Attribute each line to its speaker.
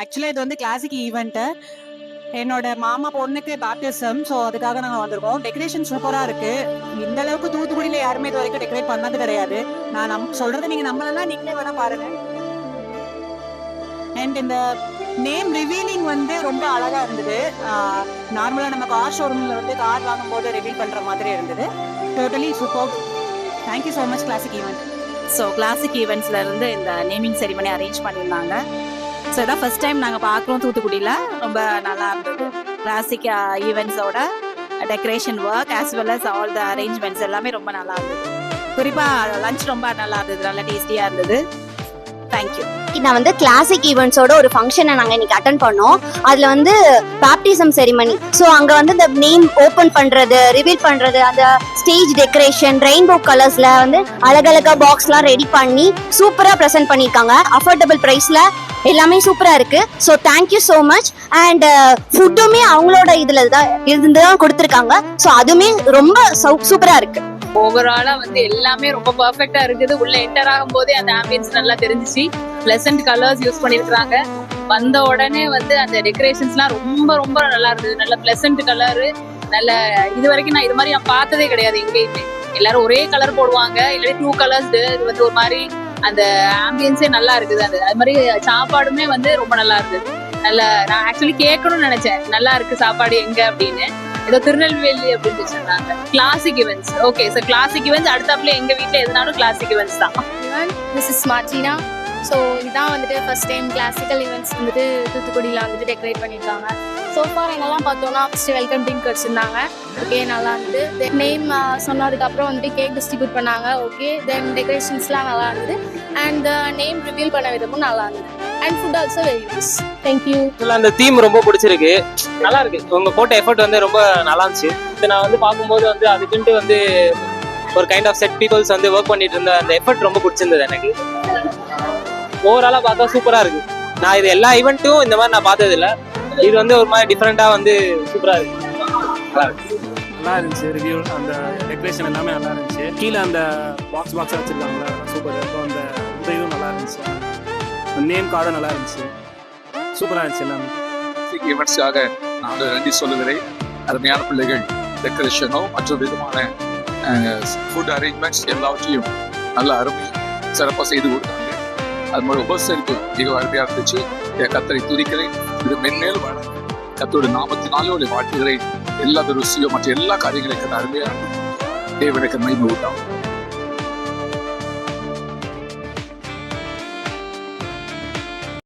Speaker 1: ஆக்சுவலாக இது வந்து கிளாசிக் ஈவெண்ட்டு. என்னோட மாமா பொண்ணுக்கு பேப்டிசம். ஸோ அதுக்காக நாங்கள் வந்திருக்கோம். டெக்கரேஷன் சூப்பராக இருக்கு. இந்த அளவுக்கு தூத்துக்குடியில் யாருமே இது வரைக்கும் டெக்கரேட் பண்ணது கிடையாது. நான் சொல்றதை நீங்கள் நம்பலன்னா நீங்களே வேணா பாருங்க. அண்ட் இந்த நேம் ரிவீலிங் வந்து ரொம்ப அழகா இருந்தது. நார்மலாக நம்ம கார் ஷோரூமில் வந்து கார் வாங்கும்போது ரிவீல் பண்ணுற மாதிரி இருந்தது. Totally super. Thank you so much classic event.
Speaker 2: So classic ஈவெண்ட்ஸ்ல இருந்து இந்த நேமிங் செரிமனி அரேஞ்ச் பண்ணியிருந்தாங்க. ஸோ இதான் ஃபர்ஸ்ட் டைம் நாங்கள் பார்க்குறோம் தூத்துக்குடியில். ரொம்ப நல்லா இருந்தது. கிளாசிக் ஈவெண்ட்ஸோட decoration work as well as all the arrangements எல்லாமே ரொம்ப நல்லா இருந்தது. குறிப்பாக லஞ்ச் ரொம்ப நல்லா இருந்தது, நல்லா டேஸ்டியாக இருந்தது. தேங்க்யூ.
Speaker 3: நான் வந்து கிளாசிக் ஈவெண்ட்ஸோட ஒரு ஃபங்க்ஷனை நாங்கள் இன்னைக்கு அட்டன் பண்ணோம். அதில் வந்து பேப்டிசம் செரிமனி. ஸோ அங்கே வந்து இந்த நேம் ஓப்பன் பண்ணுறது, ரிவீல் பண்ணுறது, அந்த ஸ்டேஜ் டெக்கரேஷன், ரெயின்போ கலர்ஸில் வந்து அழகழகா பாக்ஸ்லாம் ரெடி பண்ணி சூப்பராக ப்ரெசென்ட் பண்ணியிருக்காங்க. அஃபோர்டபுள் ப்ரைஸில் எல்லாமே சூப்பராக இருக்கு. So thank you so much. And ஃபுட்டுமே அவங்களோட இதில் தான் இருந்து தான் கொடுத்துருக்காங்க. ஸோ அதுவுமே ரொம்ப சூப்பராக இருக்கு.
Speaker 4: ஓவராலா வந்து எல்லாமே ரொம்ப பர்ஃபெக்டா இருக்குது. உள்ள என்டர் ஆகும் போதே அந்த ஆம்பியன்ஸ் நல்லா தெரிஞ்சிச்சு. பிளசன்ட் கலர்ஸ் யூஸ் பண்ணிருக்காங்க. வந்த உடனே வந்து அந்த டெக்கரேஷன்ஸ்லாம் ரொம்ப ரொம்ப நல்லா இருந்தது. நல்ல பிளசன்ட் கலரு, நல்ல இது வரைக்கும் நான் இது மாதிரி நான் பார்த்ததே கிடையாது எங்கேயுமே. எல்லாரும் ஒரே கலர் போடுவாங்க, இல்லாட்டி 2 கலர்ஸ். இது வந்து ஒரு மாதிரி அந்த ஆம்பியன்ஸே நல்லா இருக்குது. அது மாதிரி சாப்பாடுமே வந்து ரொம்ப நல்லா இருந்தது. நல்ல நான் ஆக்சுவலி கேட்கணும்னு நினைச்சேன், நல்லா இருக்கு சாப்பாடு எங்க அப்படின்னு. ஏதோ திருநெல்வேலி அப்படின்னு சொன்னாங்க. Classic events. Okay, so classic events அடுத்தாப்புல எங்க வீட்டில் எதுனாலும் கிளாசிக் ஈவெண்ட்ஸ் தான்.
Speaker 5: This is Martina. ஸோ இதான் வந்துட்டு ஃபர்ஸ்ட் டைம் கிளாசிக்கல் ஈவெண்ட்ஸ் வந்துட்டு தூத்துக்குடியில் வந்துட்டு டெக்கரேட் பண்ணியிருக்காங்க. ஸோ ஃபார் எங்கெல்லாம் பார்த்தோன்னா ஃபஸ்ட்டு வெல்கம் ட்ரிங்க் வச்சுருந்தாங்க. ஓகே, நல்லா இருந்தது. தென் நேம் சொன்னதுக்கப்புறம் வந்துட்டு கேக் டிஸ்ட்ரிபியூட் பண்ணாங்க. ஓகே, தென் டெக்கரேஷன்ஸ்லாம் நல்லா இருந்தது. அண்ட் நேம் ரிவீல் பண்ண விதமும் நல்லா இருந்தது. And food also very nice. Thank you.
Speaker 6: அந்த தீம் ரொம்ப பிடிச்சிருக்கு, நல்லா இருக்கு. உங்க போட்ட எஃபர்ட் வந்து ரொம்ப நல்லா இருந்துச்சு. இது நான் வந்து பார்க்கும்போது வந்து அதுக்குன்ட்டு வந்து ஒரு கைண்ட் ஆஃப் செட் பீப்புள்ஸ் வந்து ஒர்க் பண்ணிட்டு இருந்த அந்த எஃபர்ட் ரொம்ப பிடிச்சிருந்தது எனக்கு. ஓவராலா பார்த்தா சூப்பரா இருக்கு. நான் இது எல்லா ஈவெண்ட்டும் இந்த மாதிரி நான் பார்த்தது இல்லை. இது வந்து ஒரு மாதிரி டிஃப்ரெண்டா வந்து சூப்பரா இருக்கு.
Speaker 7: நல்லா இருந்துச்சு. ரிவ்யூ அந்த டெக்கரேஷன் எல்லாமே நல்லா இருந்துச்சு. கீழே அந்த பாக்ஸாக வச்சிருக்காங்களா, சூப்பராக இருக்கும். அந்த இதுவும் நல்லா இருந்துச்சு. நேம் கார்டும் நல்லா இருந்துச்சு. சூப்பராக இருந்துச்சு எல்லாமே.
Speaker 8: ஈவெண்ட்ஸாக நான் நன்றி சொல்லுகிறேன். அருமையான பிள்ளைகள் டெக்கரேஷனோ மற்றும் விதமான ஃபுட் அரேஞ்ச்மெண்ட்ஸ் எல்லாவற்றையும் நல்ல அருமை சிறப்பாக செய்து கொடுத்தாங்க. அது மாதிரி உபசரிப்பு மிக அருமையாக இருந்துச்சு. கத்தரை துதிக்கிறேன். இது மென்மேலும் கத்தோட நாமத்தினாலே ஒரு வாழ்த்துகிறேன். எல்லா ருசியோ மற்ற எல்லா காரியங்களையும் அருமையாக தேவனுக்கு மகிமை உண்டாகும்.